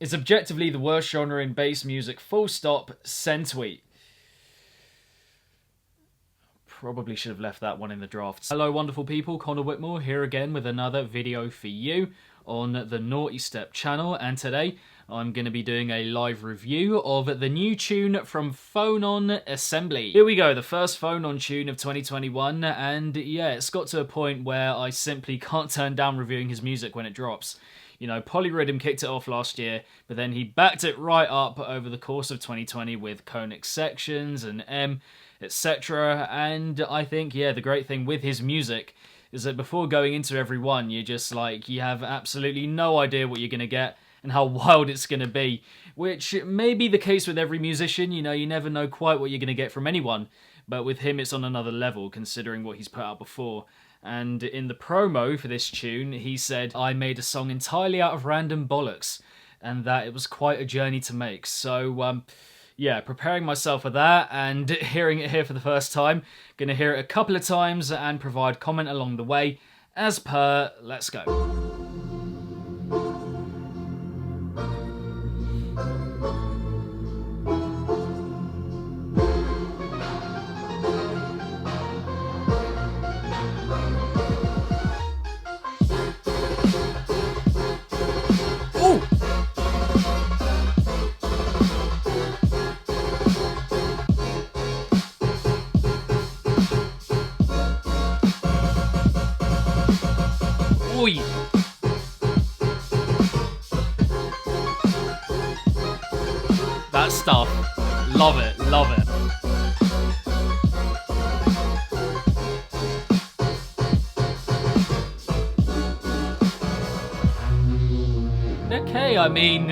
is objectively the worst genre in bass music, full stop, send tweet. Probably should have left that one in the drafts. Hello wonderful people, Connor Whitmore here again with another video for you on the Nawtystep channel, and today I'm going to be doing a live review of the new tune from Phonon Assembly. Here we go, the first Phonon tune of 2021, and yeah, it's got to a point where I simply can't turn down reviewing his music when it drops. You know, Polyrhythm kicked it off last year, but then he backed it right up over the course of 2020 with Conic Sections and M, etc. And I think, yeah, the great thing with his music is that before going into every one, you're just like, you have absolutely no idea what you're going to get and how wild it's going to be, which may be the case with every musician. You know, you never know quite what you're going to get from anyone, but with him it's on another level considering what he's put out before. And in the promo for this tune, he said, I made a song entirely out of random bollocks, and that it was quite a journey to make. So, yeah, preparing myself for that and hearing it here for the first time. Gonna hear it a couple of times and provide comment along the way. As per, let's go. Oi. That stuff, love it, love it. Okay, I mean,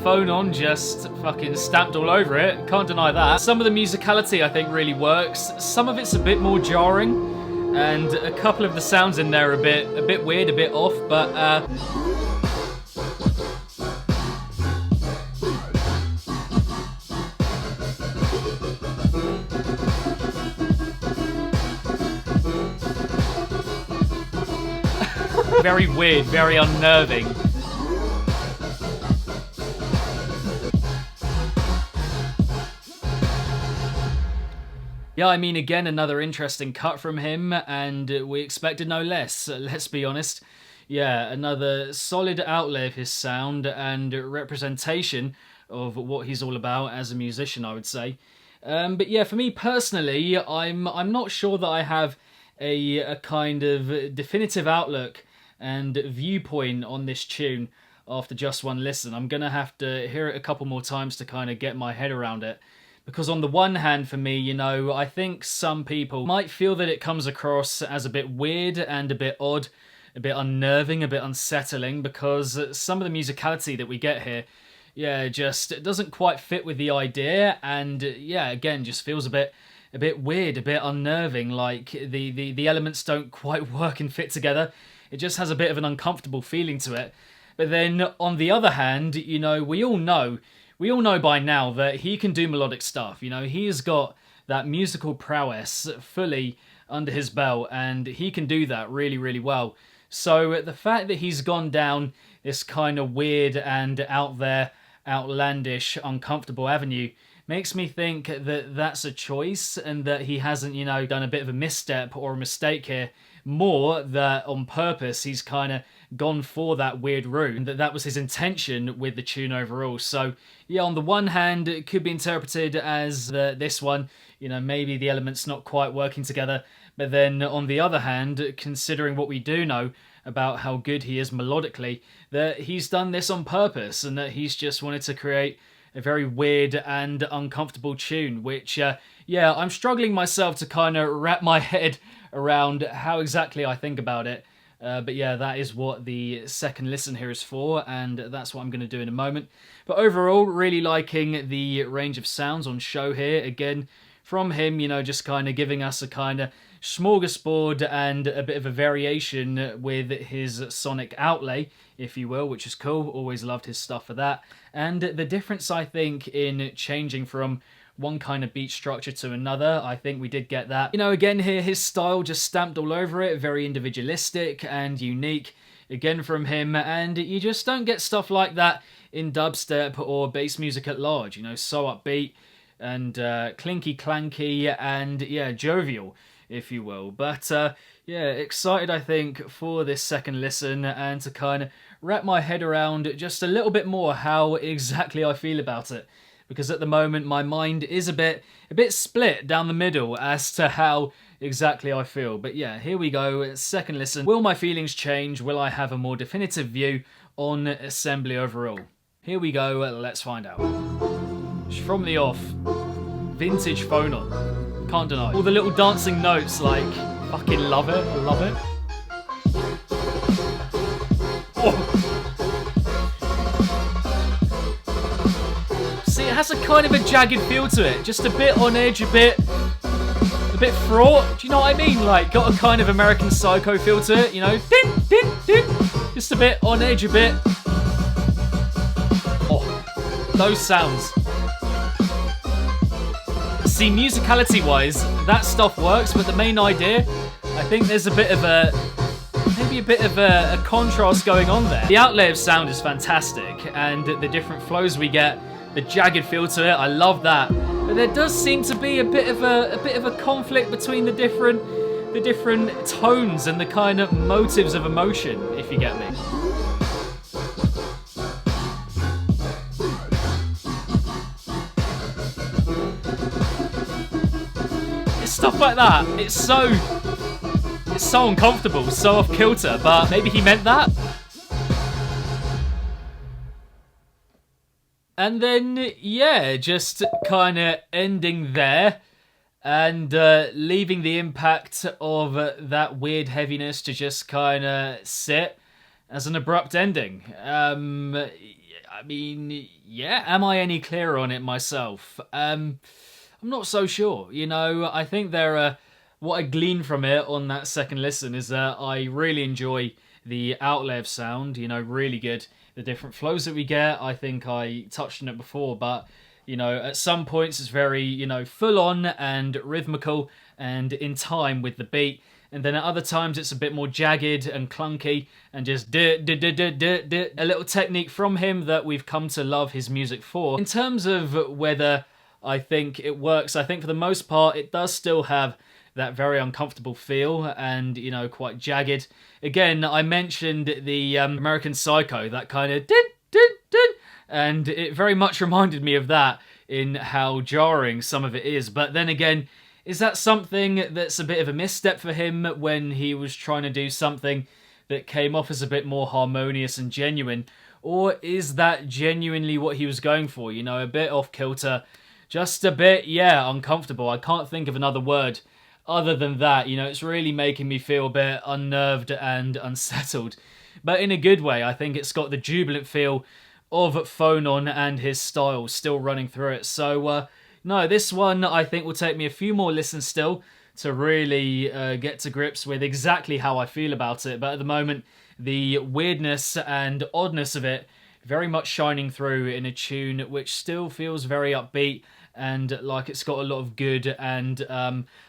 Phonon just fucking stamped all over it, can't deny that. Some of the musicality I think really works, some of it's a bit more jarring, and a couple of the sounds in there are a bit weird, a bit off, but very weird, very unnerving. Yeah, I mean, again, another interesting cut from him, and we expected no less, let's be honest. Yeah, another solid outlay of his sound and representation of what he's all about as a musician, I would say. But yeah, for me personally, I'm not sure that I have a kind of definitive outlook and viewpoint on this tune after just one listen. I'm going to have to hear it a couple more times to kind of get my head around it. Because on the one hand, for me, you know, I think some people might feel that it comes across as a bit weird and a bit odd, a bit unnerving, a bit unsettling, because some of the musicality that we get here, yeah, just doesn't quite fit with the idea, and yeah, again, just feels a bit weird, a bit unnerving, like the elements don't quite work and fit together. It just has a bit of an uncomfortable feeling to it. But then, on the other hand, you know, we all know by now that he can do melodic stuff. You know, he's got that musical prowess fully under his belt, and he can do that really, really well. So the fact that he's gone down this kind of weird and out there, outlandish, uncomfortable avenue makes me think that that's a choice, and that he hasn't, you know, done a bit of a misstep or a mistake here. More that on purpose he's kind of gone for that weird route, and that was his intention with the tune overall. So yeah, on the one hand, it could be interpreted as this one, you know, maybe the elements not quite working together, but then on the other hand, considering what we do know about how good he is melodically, that he's done this on purpose, and that he's just wanted to create a very weird and uncomfortable tune, which yeah, I'm struggling myself to kind of wrap my head around how exactly I think about it. But yeah, that is what the second listen here is for, and that's what I'm going to do in a moment. But overall, really liking the range of sounds on show here. Again, from him, you know, just kind of giving us a kind of smorgasbord and a bit of a variation with his sonic outlay, if you will, which is cool. Always loved his stuff for that. And the difference, I think, in changing from one kind of beat structure to another, I think we did get that. You know, again here, his style just stamped all over it, very individualistic and unique, again from him, and you just don't get stuff like that in dubstep or bass music at large. You know, so upbeat and clinky clanky and yeah, jovial, if you will. But yeah, excited I think for this second listen and to kind of wrap my head around just a little bit more how exactly I feel about it. Because at the moment my mind is a bit split down the middle as to how exactly I feel. But yeah, here we go, second listen. Will my feelings change? Will I have a more definitive view on Assembly overall? Here we go, let's find out. From the off, vintage phonon. Can't deny. All the little dancing notes, like, fucking love it, I love it. Oh. See, it has a kind of a jagged feel to it, just a bit on edge, a bit fraught. Do you know what I mean? Like, got a kind of American Psycho feel to it, you know? Din, din, din. Just a bit on edge, a bit. Oh, those sounds. See, musicality-wise, that stuff works, but the main idea, I think there's a bit of maybe a bit of a contrast going on there. The outlay of sound is fantastic, and the different flows we get, the jagged feel to it, I love that. But there does seem to be a bit of a conflict between the different tones and the kind of motives of emotion, if you get me. Stuff like that, it's so uncomfortable, so off kilter, but maybe he meant that. And then, yeah, just kind of ending there and leaving the impact of that weird heaviness to just kind of sit as an abrupt ending. I mean, yeah, am I any clearer on it myself? I'm not so sure, you know. I think what I gleaned from it on that second listen is that I really enjoy the outlay of sound, you know, really good. The different flows that we get, I think I touched on it before, but, you know, at some points it's very, you know, full on and rhythmical and in time with the beat. And then at other times it's a bit more jagged and clunky and just a little technique from him that we've come to love his music for. In terms of whether I think it works, I think for the most part it does still have that very uncomfortable feel and, you know, quite jagged. Again, I mentioned the American Psycho, that kind of din, din, din, and it very much reminded me of that in how jarring some of it is. But then again, is that something that's a bit of a misstep for him when he was trying to do something that came off as a bit more harmonious and genuine? Or is that genuinely what he was going for? You know, a bit off kilter, just a bit, yeah, uncomfortable. I can't think of another word other than that. You know, it's really making me feel a bit unnerved and unsettled. But in a good way. I think it's got the jubilant feel of phonon and his style still running through it. So, no, this one I think will take me a few more listens still to really get to grips with exactly how I feel about it. But at the moment, the weirdness and oddness of it very much shining through in a tune which still feels very upbeat and like it's got a lot of good and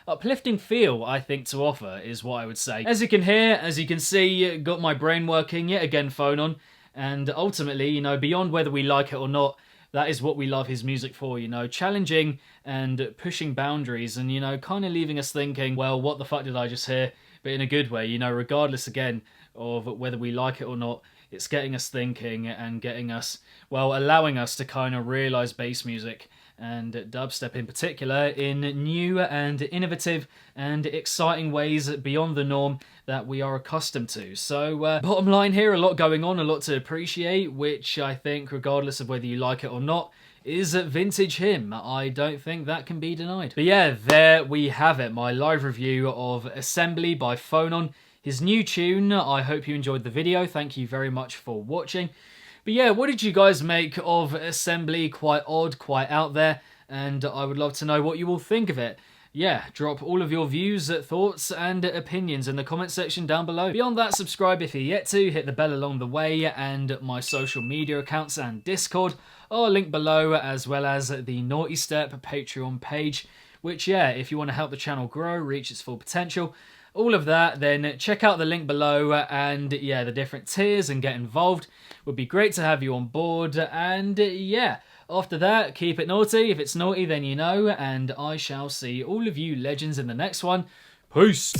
uplifting feel, I think, to offer, is what I would say. As you can hear, as you can see, got my brain working yet again, phonon, and ultimately, you know, beyond whether we like it or not, that is what we love his music for, you know, challenging and pushing boundaries and, you know, kind of leaving us thinking, well, what the fuck did I just hear? But in a good way, you know, regardless, again, of whether we like it or not, it's getting us thinking and getting us, well, allowing us to kind of realise bass music and dubstep in particular in new and innovative and exciting ways beyond the norm that we are accustomed to. So bottom line here, a lot going on, a lot to appreciate, which I think, regardless of whether you like it or not, is vintage him. I don't think that can be denied. But yeah, there we have it, my live review of Assembly by Phonon, his new tune. I hope you enjoyed the video. Thank you very much for watching. But yeah, what did you guys make of Assembly? Quite odd, quite out there, and I would love to know what you all think of it. Yeah, drop all of your views, thoughts, and opinions in the comment section down below. Beyond that, subscribe if you're yet to, hit the bell along the way, and my social media accounts and Discord are linked below, as well as the Nawtystep Patreon page, which, yeah, if you want to help the channel grow, reach its full potential, all of that, then check out the link below, and yeah, the different tiers, and get involved. Would be great to have you on board, and yeah, after that, keep it naughty. If it's naughty, then you know, and I shall see all of you legends in the next one. Peace!